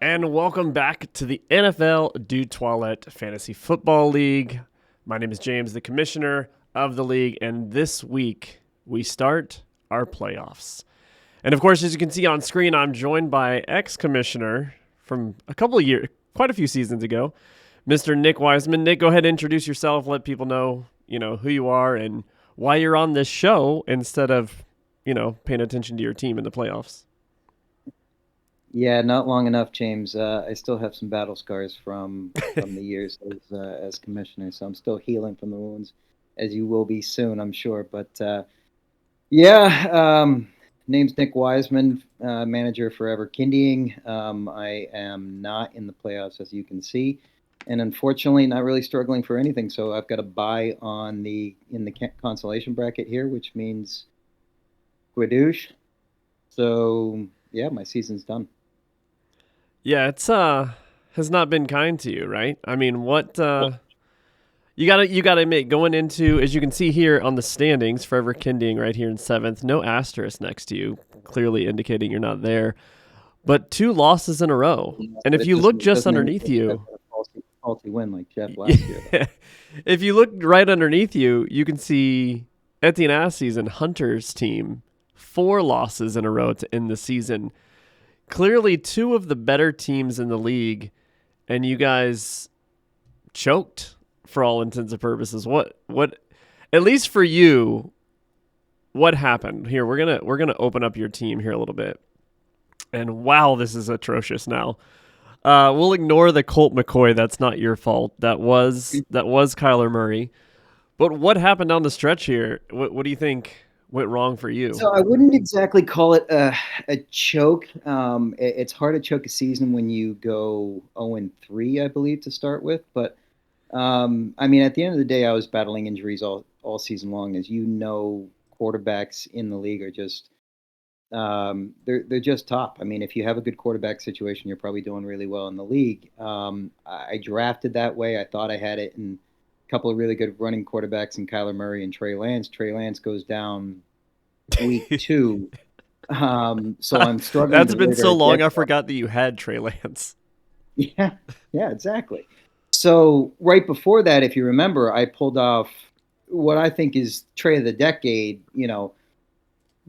And welcome back to the NFLduToilet Fantasy Football League. My name is James, the commissioner of the league, and this week we start our playoffs. And of course, as you can see on screen, I'm joined by ex-commissioner from a couple of years, quite a few seasons ago, Mr. Nick Wiseman. Nick, go ahead and introduce yourself. Let people know, who you are and why you're on this show instead of, paying attention to your team in the playoffs. Yeah, not long enough, James. I still have some battle scars from the years as commissioner, so I'm still healing from the wounds, as you will be soon, I'm sure. But yeah, name's Nick Wiseman, manager for Ever Kindying. I am not in the playoffs, as you can see, and unfortunately, not really struggling for anything. So I've got a bye in the consolation bracket here, which means Guadouche. So yeah, my season's done. Yeah, it's has not been kind to you, right? I mean, what you gotta admit, going into, as you can see here on the standings, Forever Kinding right here in seventh, no asterisk next to you, clearly indicating you're not there. But two losses in a row. And But if it you look just doesn't underneath indicate that you, a faulty win like Jeff last year, though. if you look right underneath you, you can see Etienne Assie's and Hunter's team, four losses in a row to end the season. Clearly two of the better teams in the league, and you guys choked for all intents and purposes. What at least for you, what happened? Here, we're gonna open up your team here a little bit. And wow, this is atrocious now. We'll ignore the Colt McCoy. That's not your fault. That was Kyler Murray. But what happened down the stretch here? What do you think went wrong for you? So I wouldn't exactly call it a choke. It's hard to choke a season when you go 0-3, I believe, to start with. But I mean, at the end of the day, I was battling injuries all season long. As you know, quarterbacks in the league are just they're just top. I mean, if you have a good quarterback situation, you're probably doing really well in the league. I drafted that way. I thought I had it in a couple of really good running quarterbacks in Kyler Murray and Trey Lance. Trey Lance goes down week two, so I'm struggling That's to been so really long, get I going. forgot that you had Trey Lance. Yeah, yeah, exactly. So right before that, if you remember, I pulled off what I think is trade of the decade.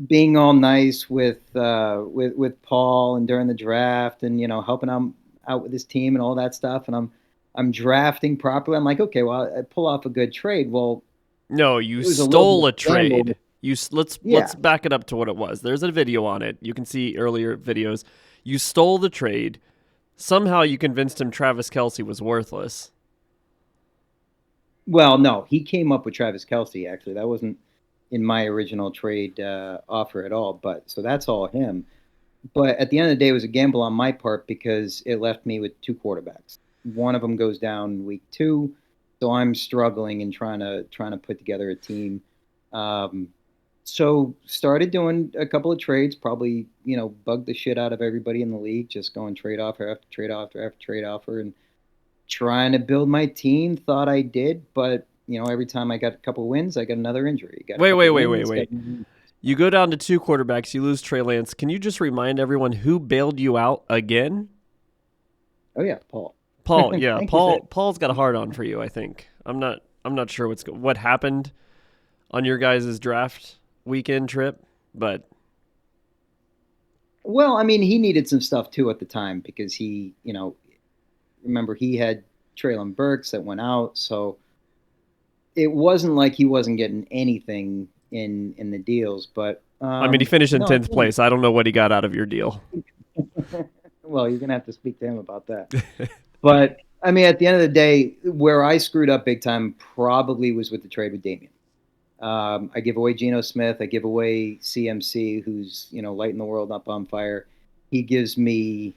Being all nice with Paul and during the draft, and helping out with his team and all that stuff, and I'm drafting properly. I'm like, okay, well, I pull off a good trade. Well, No, you it was a little bit stole of a a gamble. trade. Let's Yeah. back it up to what it was. There's a video on it. You can see earlier videos. You stole the trade. Somehow you convinced him Travis Kelsey was worthless. Well, no, he came up with Travis Kelsey. Actually, that wasn't in my original trade offer at all. But so that's all him. But at the end of the day, it was a gamble on my part because it left me with two quarterbacks. One of them goes down week two, so I'm struggling and trying to put together a team. Um, so started doing a couple of trades. Probably bugged the shit out of everybody in the league, just going trade offer after trade offer after trade offer, and trying to build my team. Thought I did, but every time I got a couple wins, I got another injury. Got a Wait, wait, couple wait, wait, wins, got wait. You go down to two quarterbacks. You lose Trey Lance. Can you just remind everyone who bailed you out again? oh yeah, Paul. Paul. Yeah, Thank you, sir. Paul's got a hard on for you. I think. I'm not sure what happened on your guys' draft weekend trip, but Well, I mean, he needed some stuff too at the time because remember he had Traylon Burks that went out, so it wasn't like he wasn't getting anything in the deals. But I mean, he finished in no, 10th place. I don't know what he got out of your deal. well, you're gonna have to speak to him about that. But I mean, at the end of the day, where I screwed up big time probably was with the trade with Damian. I give away Geno Smith. I give away CMC, who's lighting the world up on fire. He gives me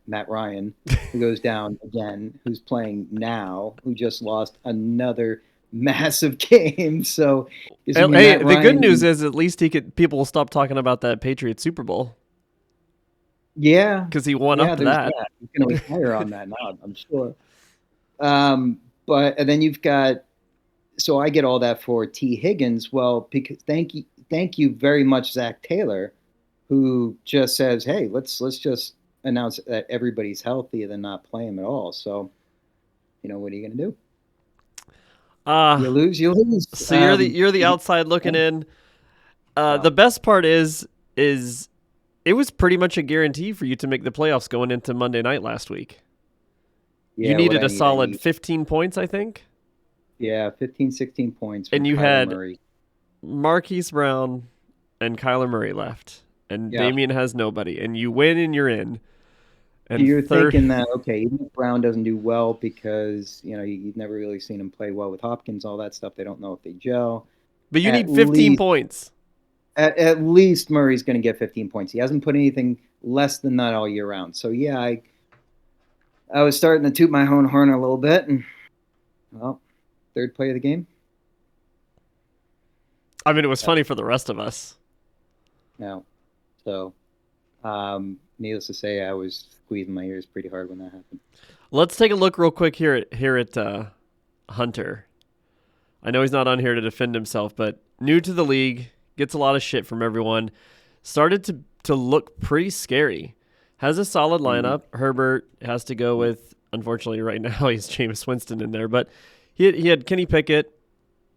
Matt Ryan, who goes down again, who's playing now, who just lost another massive game. So gives me Hey, Matt the good news Ryan. is at least people will stop talking about that Patriots Super Bowl Yeah, because he won yeah. up to There's that. that. He's going to retire on that now, I'm sure. But and then you've got so I get all that for T Higgins. Well, because thank you very much, Zach Taylor, who just says, "Hey, let's just announce that everybody's healthy and then not play him at all. So, what are you going to do? You lose, you lose. So you're the outside looking in. The best part is it was pretty much a guarantee for you to make the playoffs going into Monday night last week. Yeah, you needed a solid 15 points, I think. Yeah, 15, 16 points. And you Kyler had Murray. Marquise Brown and Kyler Murray left, and Damian has nobody, and you win and you're in. And you're thinking that, okay, even if Brown doesn't do well because, you've never really seen him play well with Hopkins, all that stuff. They don't know if they gel. But you need 15 points. At least Murray's going to get 15 points. He hasn't put anything less than that all year round. So, yeah, I was starting to toot my own horn a little bit. And, well, third play of the game. I mean, it was funny for the rest of us. Yeah. So, needless to say, I was squeezing my ears pretty hard when that happened. Let's take a look real quick here at Hunter. I know he's not on here to defend himself, but new to the league, gets a lot of shit from everyone. Started to look pretty scary. Has a solid lineup. Herbert has to go with, unfortunately, right now he's Jameis Winston in there, but he had Kenny Pickett,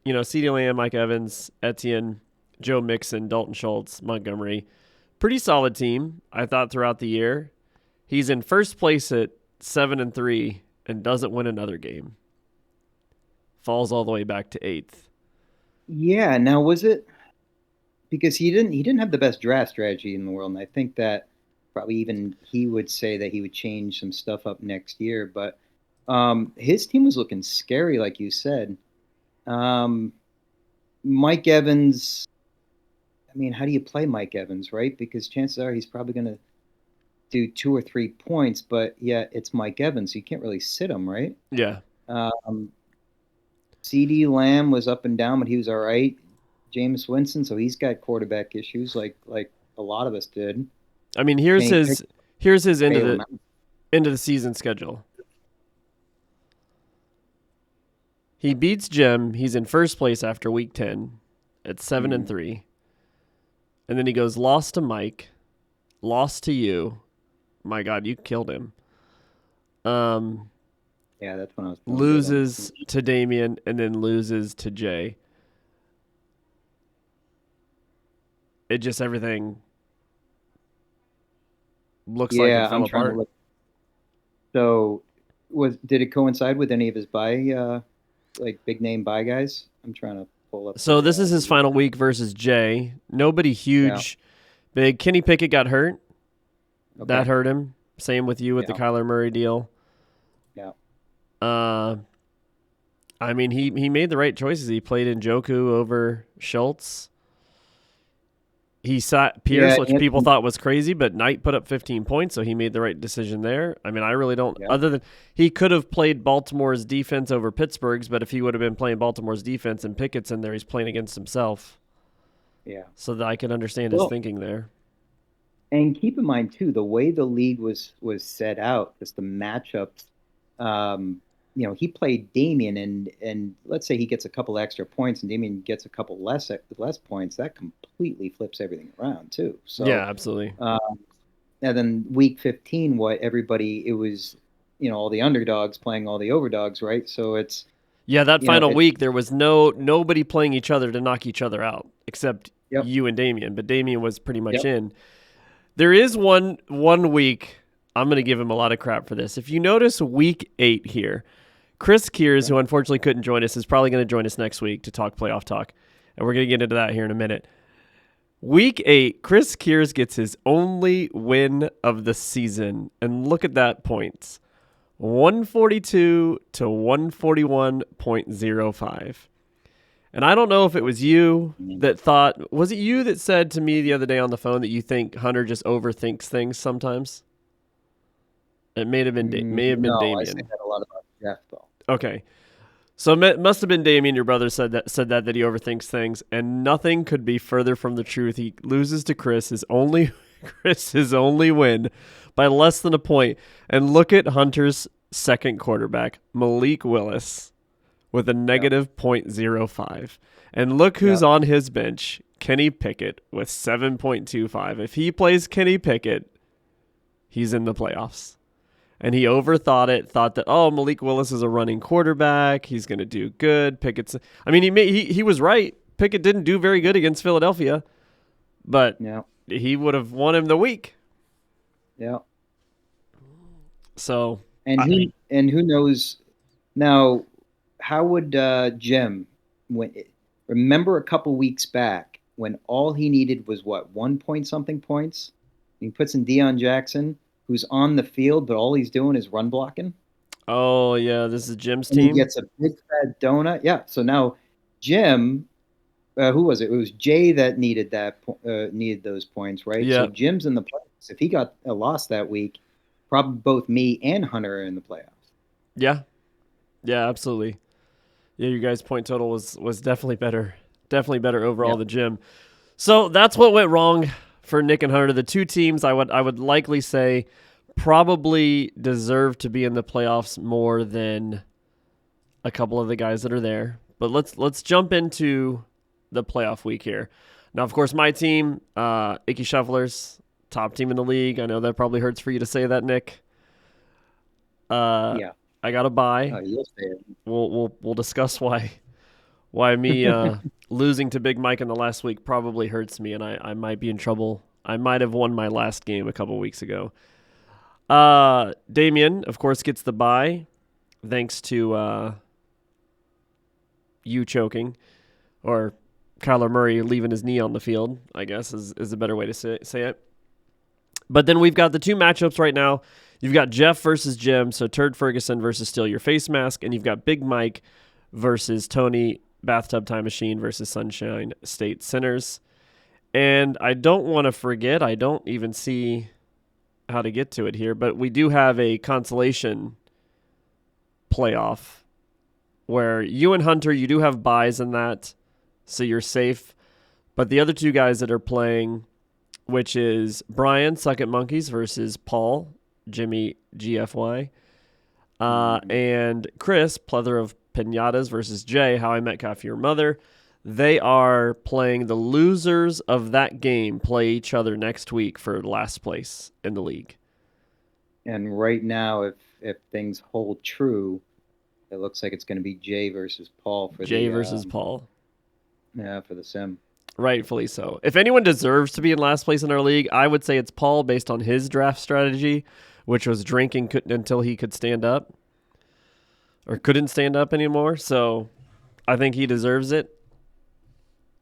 CeeDee Lamb, Mike Evans, Etienne, Joe Mixon, Dalton Schultz, Montgomery. Pretty solid team, I thought, throughout the year. He's in first place at 7-3 and doesn't win another game. Falls all the way back to 8th. Yeah, now was it because he didn't have the best draft strategy in the world, and I think that probably even he would say that he would change some stuff up next year, but his team was looking scary, like you said. Mike Evans, I mean, how do you play Mike Evans, right? Because chances are he's probably going to do 2 or 3 points, but yeah, it's Mike Evans, so you can't really sit him, right? Yeah. CeeDee Lamb was up and down, but he was all right. Jameis Winston, so he's got quarterback issues like a lot of us did. I mean, here's his end of the season schedule. He beats Jim. He's in first place after week 10 at 7-3. And then he goes lost to Mike, lost to you. My God, you killed him. Yeah, that's when I was loses to Damian and then loses to Jay. It just everything looks like it fell apart. So, did it coincide with any of his bye, like big name bye guys? I'm trying to pull up. So this is his final week versus Jay. Nobody huge, big. Kenny Pickett got hurt. Okay. That hurt him. Same with you with the Kyler Murray deal. Yeah. I mean, he made the right choices. He played Njoku over Schultz. He sat Pierce, which people thought was crazy, but Knight put up 15 points, so he made the right decision there. I mean, I really don't. Yeah. Other than he could have played Baltimore's defense over Pittsburgh's, but if he would have been playing Baltimore's defense and Pickett's in there, he's playing against himself. Yeah. So that I can understand his thinking there. And keep in mind too, the way the league was set out, just the matchups. He played Damian, and let's say he gets a couple extra points, and Damian gets a couple less points. That completely flips everything around too. So yeah, absolutely. And then week 15, it was all the underdogs playing all the overdogs, right? So it's that final week there was nobody playing each other to knock each other out except you and Damian, but Damian was pretty much in. There is one week. I'm going to give him a lot of crap for this. If you notice week 8 here, Chris Kears, who unfortunately couldn't join us, is probably going to join us next week to talk playoff talk, and we're going to get into that here in a minute. Week 8, Chris Kears gets his only win of the season, and look at that points. 142 to 141.05. And I don't know if it was you that thought, was it you that said to me the other day on the phone that you think Hunter just overthinks things sometimes? It may have been Damian. I say that a lot about Jeff, though. Okay. So it must have been Damian, your brother, said that he overthinks things, and nothing could be further from the truth. He loses to Chris, his only win by less than a point. And look at Hunter's second quarterback, Malik Willis, with a negative .05. And look who's on his bench, Kenny Pickett with 7.25. If he plays Kenny Pickett, he's in the playoffs. And he overthought it, thought that, oh, Malik Willis is a running quarterback. He's going to do good. Pickett's. I mean, he was right. Pickett didn't do very good against Philadelphia, but he would have won him the week. Yeah. So. And who knows now? How would Jim? Remember a couple weeks back when all he needed was what, 1 point something points? He puts in Deion Jackson, who's on the field, but all he's doing is run blocking. Oh, yeah, this is Jim's and team. He gets a big fat donut. Yeah, so now Jim, who was it? It was Jay that needed those points, right? Yeah. So Jim's in the playoffs. If he got a loss that week, probably both me and Hunter are in the playoffs. Yeah. Yeah, absolutely. Yeah, you guys' point total was definitely better. Definitely better overall than Jim. So that's what went wrong for Nick and Hunter. The two teams I would likely say probably deserve to be in the playoffs more than a couple of the guys that are there. But let's jump into the playoff week here. Now, of course, my team, Icky Shufflers, top team in the league. I know that probably hurts for you to say that, Nick. Yeah. I got a bye. Oh, you'll say it. We'll discuss why me losing to Big Mike in the last week probably hurts me, and I might be in trouble. I might have won my last game a couple weeks ago. Damien, of course, gets the bye thanks to you choking, or Kyler Murray leaving his knee on the field, I guess is a better way to say it. But then we've got the two matchups right now. You've got Jeff versus Jim, so Turd Ferguson versus Steal Your Face Mask, and you've got Big Mike versus Tony Bathtub Time Machine versus Sunshine State Sinners. And I don't want to forget, I don't even see how to get to it here, but we do have a consolation playoff where you and Hunter, you do have buys in that, so you're safe. But the other two guys that are playing, which is Brian, Suck It Monkeys versus Paul, Jimmy GFY, and Chris, Plethora of Pinatas versus Jay, How I Met Coffee Your Mother. They are playing the losers of that game play each other next week for last place in the league. And right now, if things hold true, it looks like it's going to be Jay versus Paul for Jay versus Paul. Yeah, for the sim. Rightfully so. If anyone deserves to be in last place in our league, I would say it's Paul based on his draft strategy, which was drinking until he could stand up or couldn't stand up anymore. So I think he deserves it.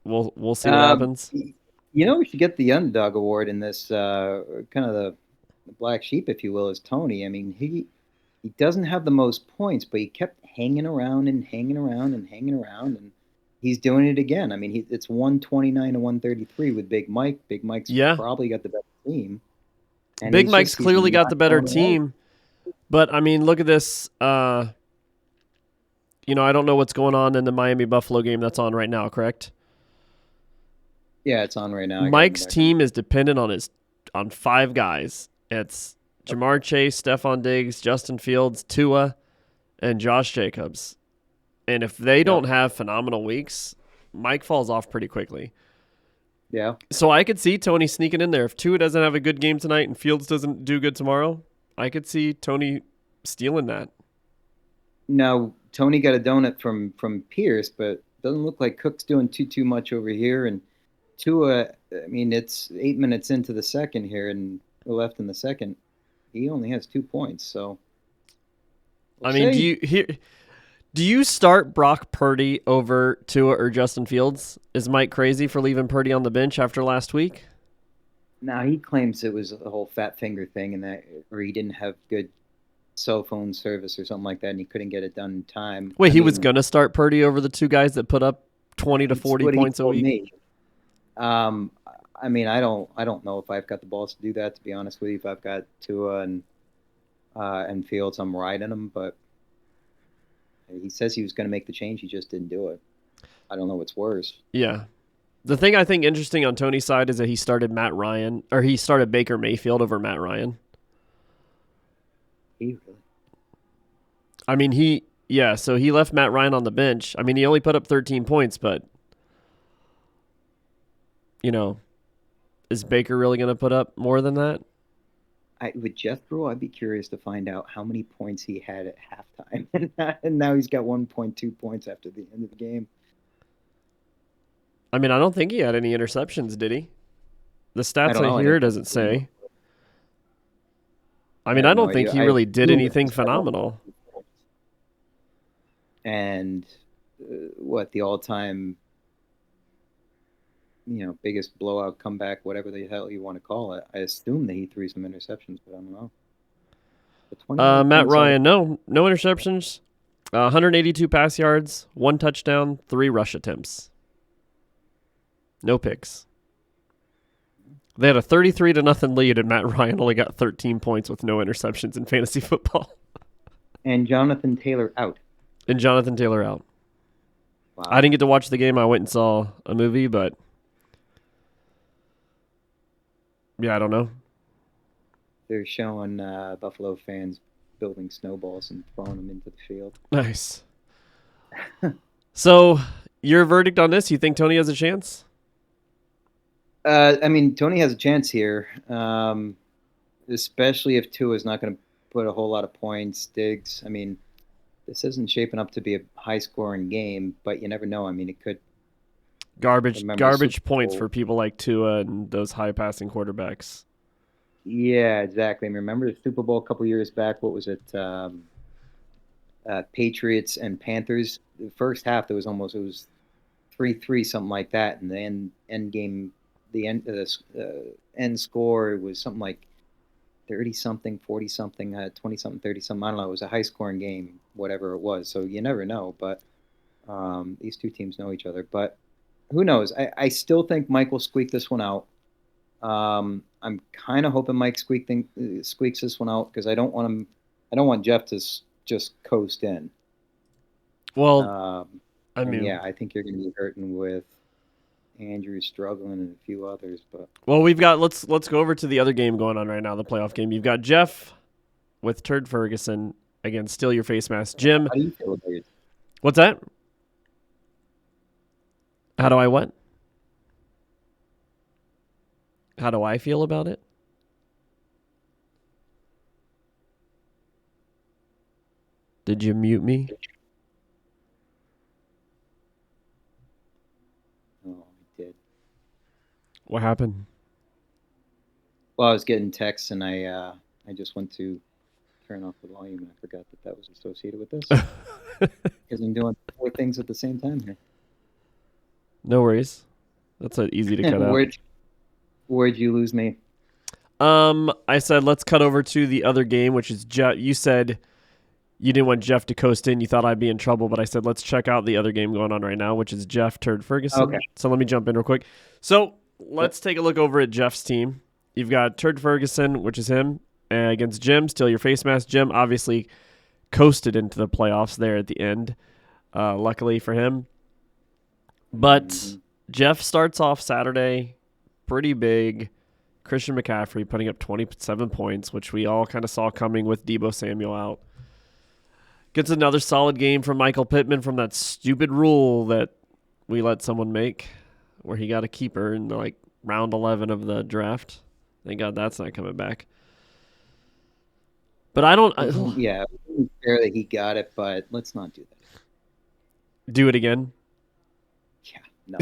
We'll see what happens. You know, we should get the underdog award in this kind of the black sheep, if you will, is Tony. I mean, he doesn't have the most points, but he kept hanging around, and he's doing it again. I mean, it's 129 to 133 with Big Mike. Big Mike's probably got the better team. And Big Mike's clearly got the better team. But, I mean, look at this. I don't know what's going on in the Miami-Buffalo game that's on right now, correct? Yeah, it's on right now. Mike's team is dependent on five guys. It's Jamar Chase, Stephon Diggs, Justin Fields, Tua, and Josh Jacobs. And if they don't have phenomenal weeks, Mike falls off pretty quickly. Yeah. So I could see Tony sneaking in there. If Tua doesn't have a good game tonight and Fields doesn't do good tomorrow, I could see Tony stealing that. Now, Tony got a donut from Pierce, but doesn't look like Cook's doing too much over here. And Tua, I mean, it's 8 minutes into the second here and left in the second. He only has 2 points, so. I mean, do you start Brock Purdy over Tua or Justin Fields? Is Mike crazy for leaving Purdy on the bench after last week? No, he claims it was a whole fat finger thing, or he didn't have good cell phone service or something like that, and he couldn't get it done in time. Wait, he was gonna start Purdy over the two guys that put up 20 to 40 points a week. Me. I mean, I don't know if I've got the balls to do that. To be honest with you, if I've got Tua and Fields, I'm riding them. But he says he was going to make the change. He just didn't do it. I don't know what's worse. Yeah. The thing I think interesting on Tony's side is that he started Baker Mayfield over Matt Ryan. He really? I mean, so he left Matt Ryan on the bench. I mean, he only put up 13 points, but, is Baker really going to put up more than that? with Jethro, I'd be curious to find out how many points he had at halftime, and now he's got 1.2 points after the end of the game. I mean, I don't think he had any interceptions, did he? The I stats don't I know. I hear didn't doesn't say. I I mean, have I no don't think idea. he I really did assume anything it's got phenomenal. and what the all-time, biggest blowout comeback, whatever the hell you want to call it. I assume that he threw some interceptions, but I don't know. But 21 Matt points out of Ryan, no interceptions. 182 pass yards, 1 touchdown, 3 rush attempts. No picks. They had a 33-0 lead, and Matt Ryan only got 13 points with no interceptions in fantasy football. and Jonathan Taylor out. And Jonathan Taylor out. Wow. I didn't get to watch the game. I went and saw a movie, but yeah, I don't know. They're showing Buffalo fans building snowballs and throwing them into the field. Nice. So, your verdict on this? You think Tony has a chance? I mean, Tony has a chance here, especially if Tua is not going to put a whole lot of points. Diggs, I mean, this isn't shaping up to be a high-scoring game, but you never know. I mean, it could. Garbage points for people like Tua and those high-passing quarterbacks. Yeah, exactly. I remember the Super Bowl a couple years back. What was it? Patriots and Panthers. The first half, it was 3-3, something like that, and the end game, the end score was something like 30-something, 40-something, 20-something, 30-something. I don't know. It was a high-scoring game, whatever it was. So you never know. But these two teams know each other. But who knows? I still think Mike will squeak this one out. I'm kind of hoping Mike squeaks this one out because I don't want him. I don't want Jeff to just coast in. Well, I mean, yeah, I think you're going to be hurting with Andrew struggling and a few others. But we've got let's go over to the other game going on right now, the playoff game. You've got Jeff with Turd Ferguson against Steal Your Face Mask. Jim, how do you feel about it? What's that? How do I what? How do I feel about it? Did you mute me? Oh, I did. What happened? Well, I was getting texts and I just went to turn off the volume and I forgot that was associated with this because I'm doing 4 things at the same time here. No worries. That's easy to cut out. Where'd you lose me? I said let's cut over to the other game, which is Jeff. You said you didn't want Jeff to coast in. You thought I'd be in trouble, but I said let's check out the other game going on right now, which is Jeff Turd Ferguson. Okay. So let me jump in real quick. So let's take a look over at Jeff's team. You've got Turd Ferguson, which is him, against Jim. Steal Your Face Mask. Jim obviously coasted into the playoffs there at the end, luckily for him. But Jeff starts off Saturday pretty big. Christian McCaffrey putting up 27 points, which we all kind of saw coming with Deebo Samuel out. Gets another solid game from Michael Pittman from that stupid rule that we let someone make where he got a keeper in like round 11 of the draft. Thank God that's not coming back. But I don't... yeah, it was fair that he got it, but let's not do that. Do it again? Yeah, no.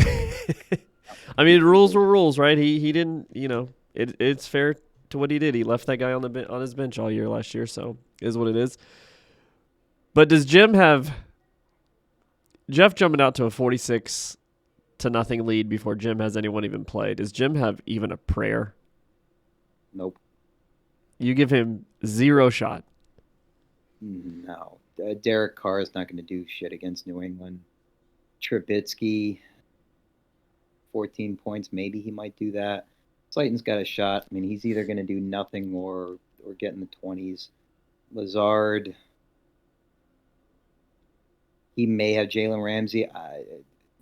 I mean, rules were rules, right? He didn't, it's fair to what he did. He left that guy on his bench all year last year, so it is what it is. But does Jeff jumping out to a 46-0 lead before Jim has anyone even play? Does Jim have even a prayer? Nope. You give him 0 shot. No. Derek Carr is not going to do shit against New England. Trubisky, 14 points. Maybe he might do that. Slayton's got a shot. I mean, he's either going to do nothing or get in the 20s. Lazard, he may have Jalen Ramsey.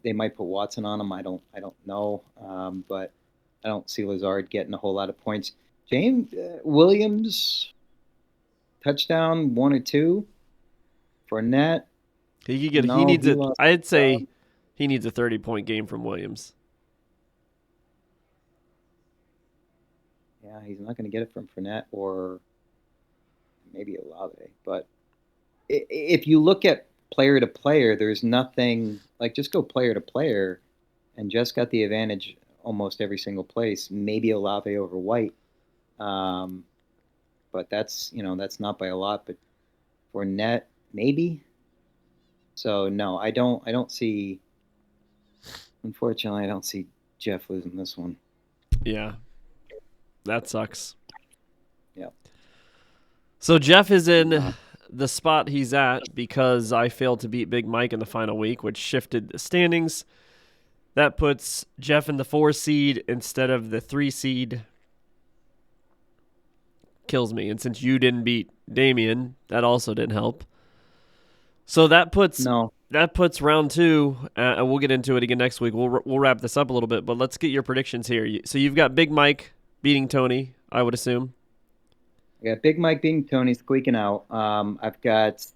They might put Watson on him. I don't know. But I don't see Lazard getting a whole lot of points. James Williams, touchdown 1 or 2. Fournette. He could get. He needs it. I'd say he needs a 30-point game from Williams. Yeah, he's not going to get it from Fournette or maybe Olave. But if you look at player to player, there's nothing like just go player to player, and just got the advantage almost every single place. Maybe Olave over White, um, but that's not by a lot. But Fournette maybe. So no, I don't see. Unfortunately, I don't see Jeff losing this one. Yeah, that sucks. Yeah. So Jeff is in the spot he's at because I failed to beat Big Mike in the final week, which shifted the standings. That puts Jeff in the 4 seed instead of the 3 seed. Kills me. And since you didn't beat Damien, that also didn't help. So that puts round 2, and we'll get into it again next week. We'll wrap this up a little bit, but let's get your predictions here. So you've got Big Mike beating Tony, I would assume. I got Big Mike being Tony squeaking out. I've got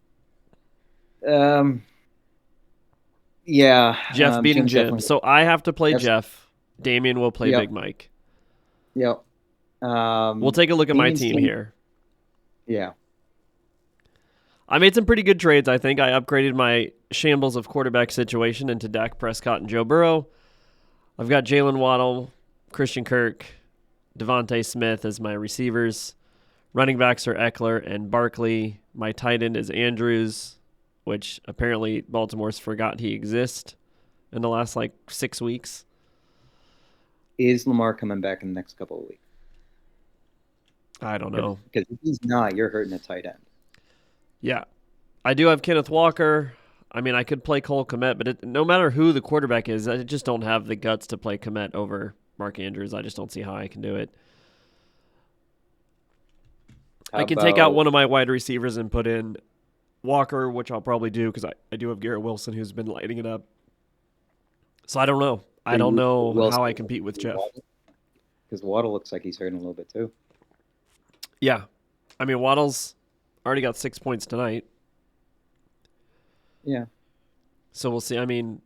yeah, Jeff beating Jim. definitely. So I have to play Jeff. Damien will play Yep. Big Mike. Yep. We'll take a look at my team here. Yeah. I made some pretty good trades, I think. I upgraded my shambles of quarterback situation into Dak Prescott and Joe Burrow. I've got Jalen Waddle, Christian Kirk, Devontae Smith as my receivers. Running backs are Eckler and Barkley. My tight end is Andrews, which apparently Baltimore's forgot he exists in the last 6 weeks. Is Lamar coming back in the next couple of weeks? I don't know. Because if he's not, you're hurting a tight end. Yeah. I do have Kenneth Walker. I mean, I could play Cole Kmet, but no matter who the quarterback is, I just don't have the guts to play Kmet over Mark Andrews. I just don't see how I can do it. I can take out one of my wide receivers and put in Walker, which I'll probably do because I do have Garrett Wilson who's been lighting it up. So I don't know. I don't know how I compete with Jeff. Because Waddle looks like he's hurting a little bit too. Yeah. I mean, Waddle's already got 6 points tonight. Yeah. So we'll see. I mean,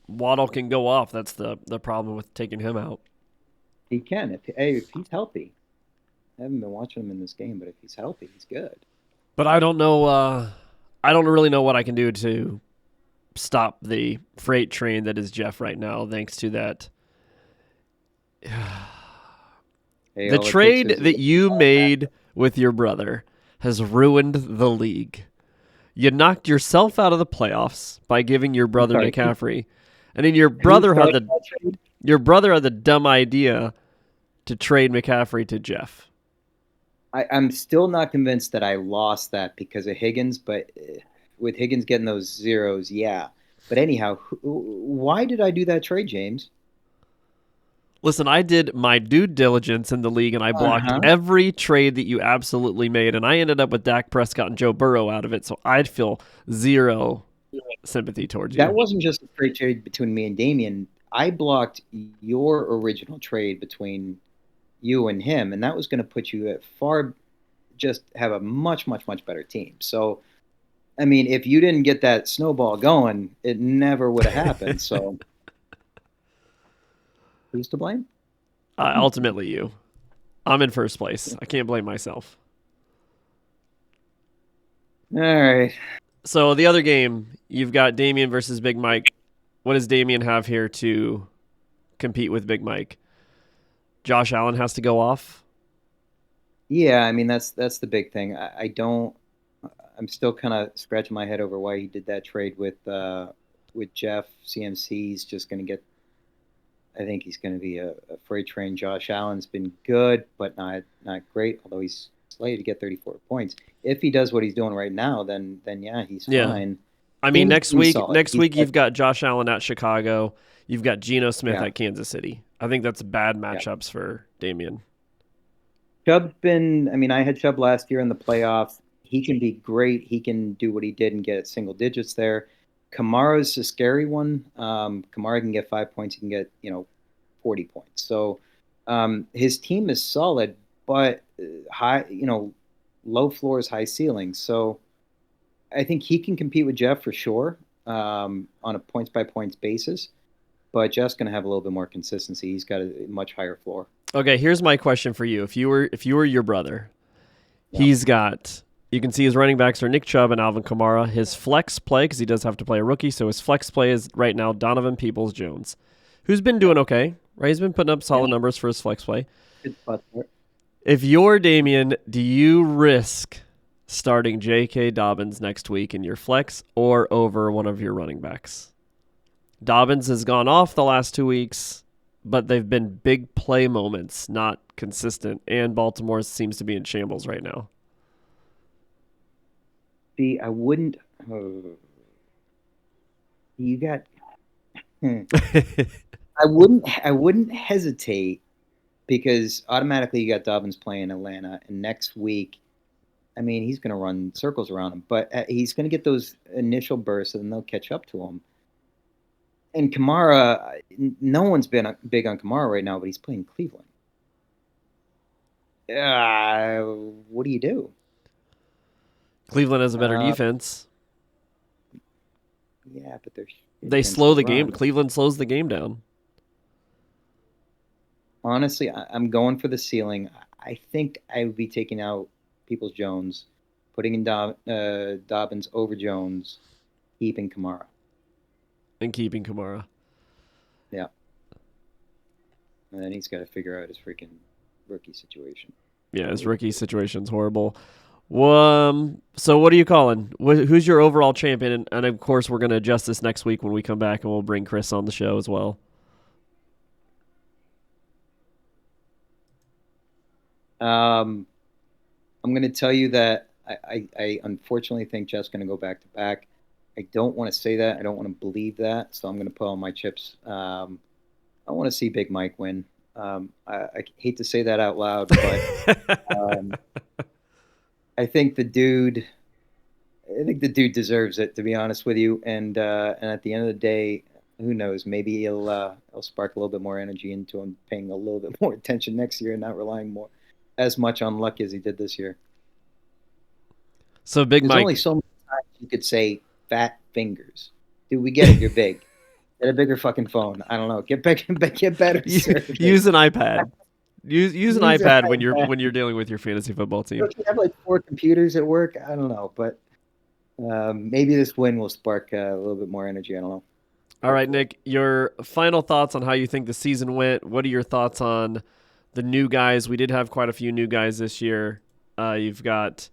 Waddle can go off. That's the problem with taking him out. He can. If he's healthy. I haven't been watching him in this game, but if he's healthy, he's good. But I don't know. I don't really know what I can do to stop the freight train that is Jeff right now, thanks to that. The trade that you made with your brother has ruined the league. You knocked yourself out of the playoffs by giving your brother McCaffrey, and then your brother had the dumb idea to trade McCaffrey to Jeff. I'm still not convinced that I lost that because of Higgins, but with Higgins getting those zeros, yeah. But anyhow, why did I do that trade, James? Listen, I did my due diligence in the league, and I blocked every trade that you absolutely made, and I ended up with Dak Prescott and Joe Burrow out of it, so I'd feel zero sympathy towards you. That wasn't just a straight trade between me and Damien. I blocked your original trade between you and him, and that was going to put you at just have a much, much, much better team. So, I mean, if you didn't get that snowball going, it never would have happened. So, who's to blame? Ultimately, you. I'm in first place. I can't blame myself. All right. So the other game, you've got Damien versus Big Mike. What does Damien have here to compete with Big Mike? Josh Allen has to go off? Yeah, I mean, that's the big thing. I'm still kind of scratching my head over why he did that trade with Jeff. CMC's just going to get, I think he's going to be a freight train. Josh Allen's been good, but not great, although he's slated to get 34 points. If he does what he's doing right now, then yeah, he's fine. I mean, next week you've got Josh Allen at Chicago. You've got Geno Smith at Kansas City. I think that's bad matchups for Damien. Chubb's been, I mean, I had Chubb last year in the playoffs. He can be great. He can do what he did and get single digits there. Kamara's a scary one. Kamara can get 5 points. He can get, 40 points. So his team is solid, but high, low floors, high ceilings. So I think he can compete with Jeff for sure on a points by points basis. But Jeff's going to have a little bit more consistency. He's got a much higher floor. Okay, here's my question for you. If you were your brother, Yeah. he's got. You can see his running backs are Nick Chubb and Alvin Kamara. His flex play, because he does have to play a rookie, so his flex play is right now Donovan Peoples-Jones, who's been Yeah. doing okay, right? He's been putting up Yeah. solid numbers for his flex play. Good spot there. If you're Damien, do you risk starting J.K. Dobbins next week in your flex or over one of your running backs? Dobbins has gone off the last 2 weeks, but they've been big play moments, not consistent, and Baltimore seems to be in shambles right now. See, I wouldn't. You got. Hmm. I wouldn't hesitate because automatically you got Dobbins playing Atlanta, and next week, I mean, he's going to run circles around him, but he's going to get those initial bursts, and they'll catch up to him. And Kamara, no one's been big on Kamara right now, but he's playing Cleveland. Uh, what do you do? Cleveland has a better Uh, defense. yeah, but they're shit They against slow the the game. run. Cleveland slows the game down. Honestly, I'm going for the ceiling. I think I would be taking out Peoples Jones, putting in Dobbins over Jones, keeping Kamara. And keeping Kamara. Yeah, and then he's got to figure out his freaking rookie situation. Yeah, his rookie situation's horrible. So what are you calling? Who's your overall champion? And of course, we're going to adjust this next week when we come back, and we'll bring Chris on the show as well. Um, I'm going to tell you that I unfortunately think Jeff's going to go back to back. I don't want to say that. I don't want to believe that. So I'm going to put all my chips. I want to see Big Mike win. I hate to say that out loud, but I think the dude. I think the dude deserves it, to be honest with you. And at the end of the day, who knows? Maybe he'll spark a little bit more energy into him, paying a little bit more attention next year, and not relying more as much on luck as he did this year. So Big There's Mike, only so many times you could say fat fingers. Dude, we get it. You're big. Get a bigger fucking phone. I don't know. Get better service. use an iPad. Use an Use an iPad iPad. when you're dealing with your fantasy football team. Don't you have like 4 computers at work? I don't know, but maybe this win will spark a little bit more energy. I don't know. All right, Nick, your final thoughts on how you think the season went. What are your thoughts on the new guys? We did have quite a few new guys this year. You've got,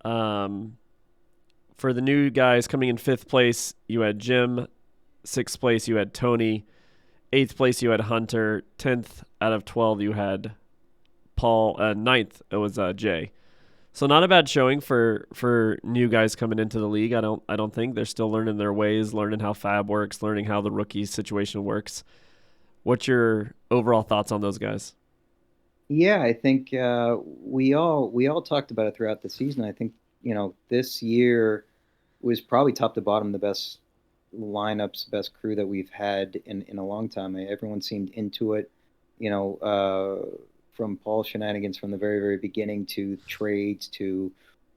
for the new guys coming in fifth place, you had Jim. Sixth place, you had Tony. Eighth place, you had Hunter. 10th out of 12, you had Paul. Ninth, it was Jay. So not a bad showing for new guys coming into the league. I don't think they're still learning their ways, learning how fab works, learning how the rookie situation works. What's your overall thoughts on those guys? Yeah, I think we all talked about it throughout the season. I think this year was probably top to bottom the best lineups, best crew that we've had in a long time. Everyone seemed into it. You know, from Paul shenanigans from the very very beginning to trades to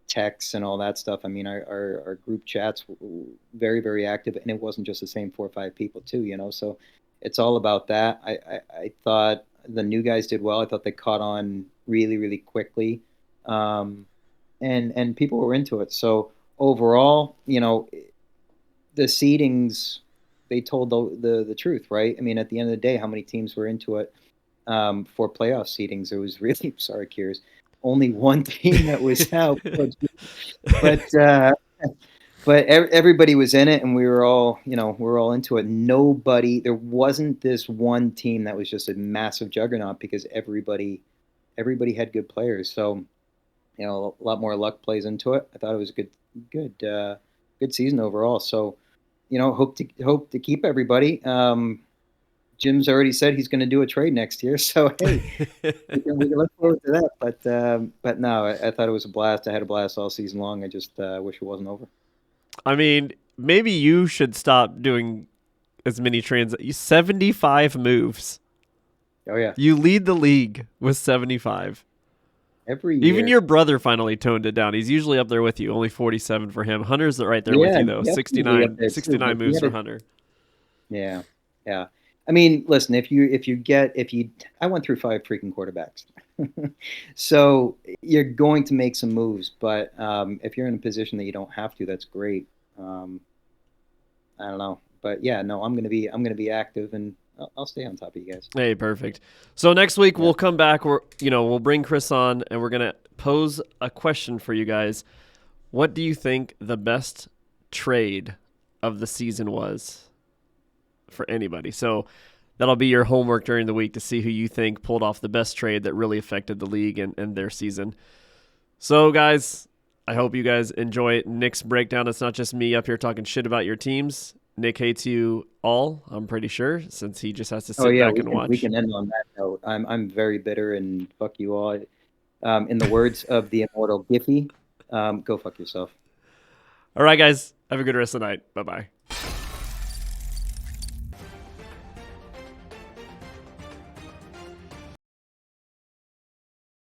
texts and all that stuff. I mean, our group chats were very very active, and it wasn't just the same 4 or 5 people too. So it's all about that. I thought the new guys did well. I thought they caught on really really quickly, and people were into it. So overall, the seedings they told the truth, right? I mean, at the end of the day, how many teams were into it for playoff seedings? It was really sorry, Kiers. Only one team that was out, but everybody was in it, and we were all into it. There wasn't this one team that was just a massive juggernaut because everybody had good players. So a lot more luck plays into it. I thought it was a good season overall. So hope to keep everybody. Jim's already said he's going to do a trade next year, so hey, we can look forward to that. But no, I thought it was a blast. I had a blast all season long. I just wish it wasn't over. I mean, maybe you should stop doing as many 75 moves. Oh yeah, You lead the league with 75. every year. Even your brother finally toned it down. He's usually up there with you. Only 47 for him. Hunter's right there with you, though. Definitely up there too, 69 but moves for Hunter. Yeah, yeah. I mean, listen, I went through 5 freaking quarterbacks. So you're going to make some moves, but if you're in a position that you don't have to, that's great. Um, I don't know, but yeah, no, I'm gonna be active, and I'll stay on top of you guys. Hey, perfect. So next week Yeah. we'll come back. We'll bring Chris on, and we're gonna pose a question for you guys. What do you think the best trade of the season was for anybody? So that'll be your homework during the week to see who you think pulled off the best trade that really affected the league and their season. So, guys, I hope you guys enjoy Nick's breakdown. It's not just me up here talking shit about your teams. Nick hates you all, I'm pretty sure, since he just has to Oh sit yeah, back we and can we watch. can end on that note. I'm very bitter and fuck you all. In the words of the immortal Giphy, go fuck yourself. All right, guys, have a good rest of the night. Bye bye.